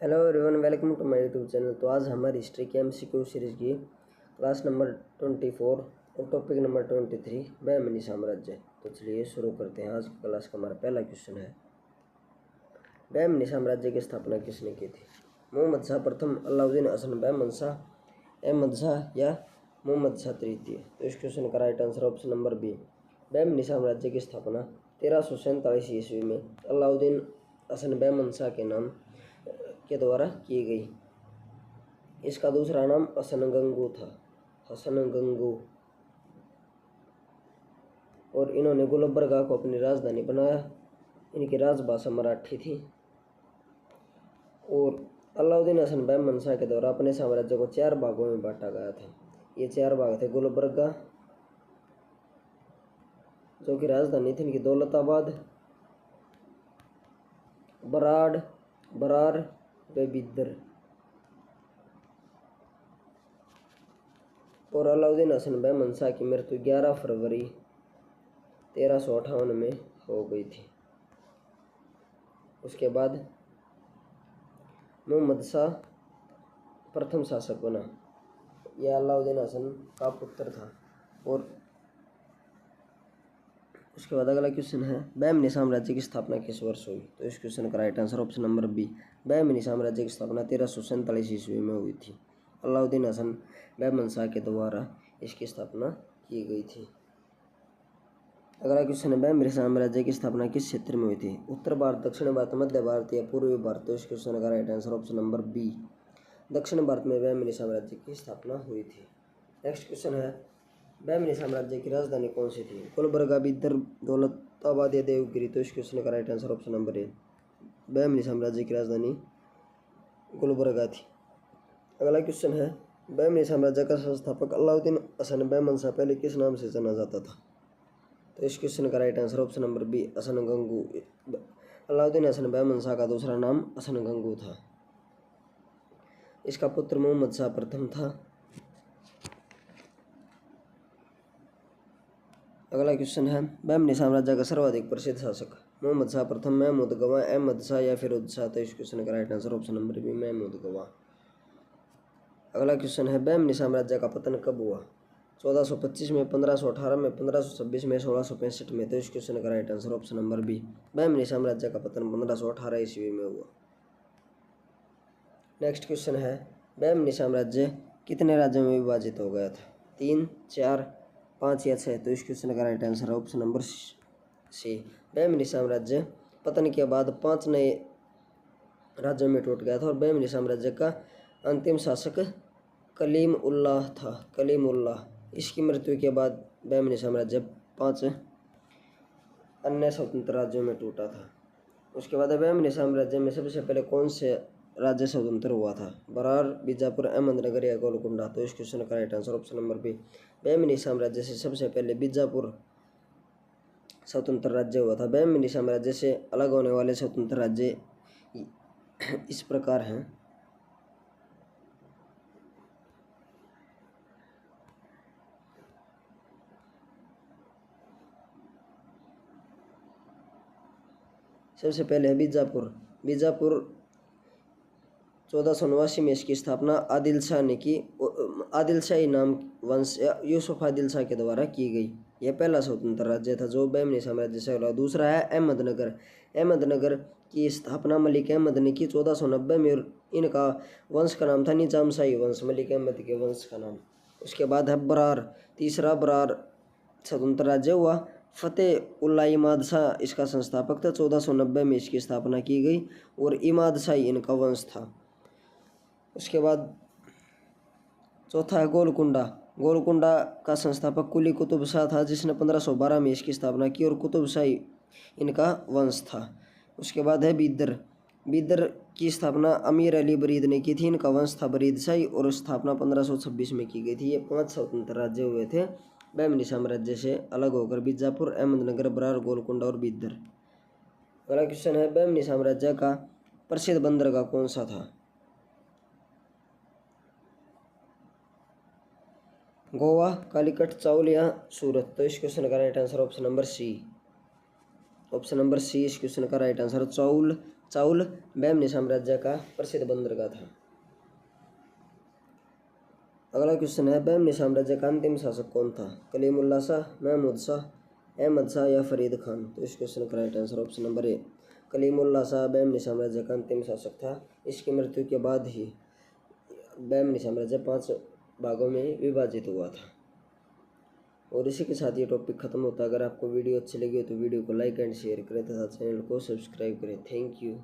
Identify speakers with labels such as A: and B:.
A: Hello everyone, welcome to my YouTube channel. तो आज हमारी हिस्ट्री की एमसीक्यू सीरीज की क्लास नंबर 24 और टॉपिक नंबर 23 बहमनी साम्राज्य। तो चलिए शुरू करते हैं। आज की क्लास का हमारा पहला क्वेश्चन है, बहमनी साम्राज्य की स्थापना किसने की थी? मोहम्मद शाह प्रथम, अलाउद्दीन हसन बहमन शाह, अहमद शाह या मोहम्मद शाह तृतीय। तो इस क्वेश्चन का right answer option number B, Bahmani साम्राज्य की स्थापना 1347 ईस्वी में अलाउद्दीन हसन बहमन शाह के नाम के द्वारा की गई। इसका दूसरा नाम हसन-गंगू था, हसन-गंगू। और इन्होंने गुलबर्गा को अपनी राजधानी बनाया। इनकी राजभाषा मराठी थी। और अलाउद्दीन हसन बहमन शाह के द्वारा अपने साम्राज्य को 4 भागों में बांटा गया था। ये 4 भाग थे: गुलबर्गा, जो कि राजधानी थी इनकी दौलताबाद, बराड़, बरार व बिदर। और अलाउद्दीन हसन बहमन शाह की मृत्यु 11 फरवरी 1358 में हो गई थी। उसके बाद मोहम्मद शाह प्रथम शासक बना। यह अलाउद्दीन हसन का पुत्र था। और उसके बाद अगला क्वेश्चन है, बहमनी साम्राज्य की स्थापना किस वर्ष हुई? तो इस क्वेश्चन का right answer option number B, Bahmani साम्राज्य की स्थापना 1347 ईस्वी में हुई थी। अलाउद्दीन हसन बहमन शाह के द्वारा इसकी स्थापना की गई थी। अगला क्वेश्चन है, बहमनी साम्राज्य की स्थापना किस क्षेत्र में हुई थी? उत्तर भारत, दक्षिण भारत, मध्य भारत या पूर्वी भारत? तो इस क्वेश्चन का right answer option number B, दक्षिण भारत में बहमनी साम्राज्य की स्थापना हुई थी। नेक्स्ट क्वेश्चन है, बहमनी साम्राज्य की राजधानी कौन सी थी? गुलबर्गा, बिदर, दौलताबाद या देवगिरी? तो इस क्वेश्चन का right answer option number A, Bahmani साम्राज्य की राजधानी गुलबर्गा थी। अगला क्वेश्चन है, बहमनी साम्राज्य का संस्थापक अलाउद्दीन हसन बहमन शाह पहले किस नाम से जाना जाता था? तो इस क्वेश्चन का right answer option number B, हसन-गंगू। Alauddin Hasan Bahman Shah का दूसरा नाम हसन-गंगू था। इसका पुत्र मोहम्मद शाह प्रथम था। अगला क्वेश्चन है, बहमनी साम्राज्य का सर्वाधिक प्रसिद्ध शासक? मोहम्मद शाह प्रथम, महमूद गवाह, अहमद शाह या फिरोज शाह? तो इस क्वेश्चन का right answer option number B, Mahmud Gawan. अगला क्वेश्चन है, बहमनी साम्राज्य का पतन कब हुआ? 1425 में, 1518 में, 1526 में, 1665 में? तो इस क्वेश्चन का right answer option number B, Bahmani साम्राज्य का पतन 1518 ईस्वी में हुआ। नेक्स्ट क्वेश्चन है, बहमनी साम्राज्य कितने राज्यों में विभाजित हो गया था? 3, 4, 5 या 6? तो इस क्वेश्चन का राइट आंसर है ऑप्शन नंबर सी, बहमनी साम्राज्य पतन के बाद 5 नए राज्यों में टूट गया था। और बहमनी साम्राज्य का अंतिम शासक कलीम उल्लाह था, कलीम उल्लाह। इसकी मृत्यु के बाद बहमनी साम्राज्य 5 अन्य स्वतंत्र राज्यों में टूटा था। उसके बाद बहमनी साम्राज्य में सबसे पहले कौन से राज्य स्वतंत्र हुआ था? बरार, बीजापुर, अहमदनगर या गोलकुंडा? तो इस क्वेश्चन का right answer option number B, Bahmani साम्राज्य से सबसे पहले बीजापुर स्वतंत्र राज्य हुआ था। बहमनी साम्राज्य से अलग होने वाले स्वतंत्र राज्य इस प्रकार हैं। सबसे पहले है बीजापुर। बीजापुर 1489 में इसकी स्थापना आदिल शाह ने की। आदिल शाही नाम वंश या यूसुफ आदिल शाह के द्वारा की गई। यह पहला स्वतंत्र राज्य था जो बहमनी साम्राज्य से हुआ। दूसरा है अहमदनगर। अहमदनगर की स्थापना मलिक अहमद ने की 1490 में। इनका वंश का नाम था निजाम शाही वंश, मलिक अहमद के वंश का नाम। उसके बाद है बरार। तीसरा बरार स्वतंत्र राज्य हुआ। फतेह उल्लाह इमाद शाह इसका संस्थापक था। 1490 में इसकी स्थापना की गई और इमाद शाही इनका वंश था। उसके बाद चौथा है गोलकुंडा। गोलकुंडा का संस्थापक कुली कुतुब शाह था, जिसने 1512 में इसकी स्थापना की और कुतुब शाही इनका वंश था। उसके बाद है बिदर। बिदर की स्थापना अमीर अली बरीद ने की थी। इनका वंश था बरीद शाही और स्थापना 1526 में की गई थी। ये 5 स्वतंत्र राज्य हुए थे बहमनी साम्राज्य से अलग होकर: बीजापुर, अहमदनगर, बरार, गोलकुंडा और बिदर। अगला क्वेश्चन है, बहमनी साम्राज्य का प्रसिद्ध बंदरगाह कौन सा था? गोवा, कालीकट, चाउल या सूरत? तो इस क्वेश्चन का right answer option number C, option number C इस क्वेश्चन का राइट आंसर। चाउल चाउल बहमनी साम्राज्य का प्रसिद्ध बंदरगाह था। अगला क्वेश्चन है, बहमनी साम्राज्य का अंतिम शासक कौन था? कलीमुल्ला शाह, महमूद शाह, अहमद शाह या फरीद खान? तो इस क्वेश्चन का right answer option number A, Kalimulla Shah Bahmani साम्राज्य का अंतिम शासक था। इसकी मृत्यु के बाद ही बहमनी साम्राज्य 5 भागों में विभाजित हुआ था। और इसी के साथ ये टॉपिक खत्म होता है। अगर आपको वीडियो अच्छी लगी हो तो वीडियो को लाइक एंड शेयर करें तथा चैनल को सब्सक्राइब करें। Thank you.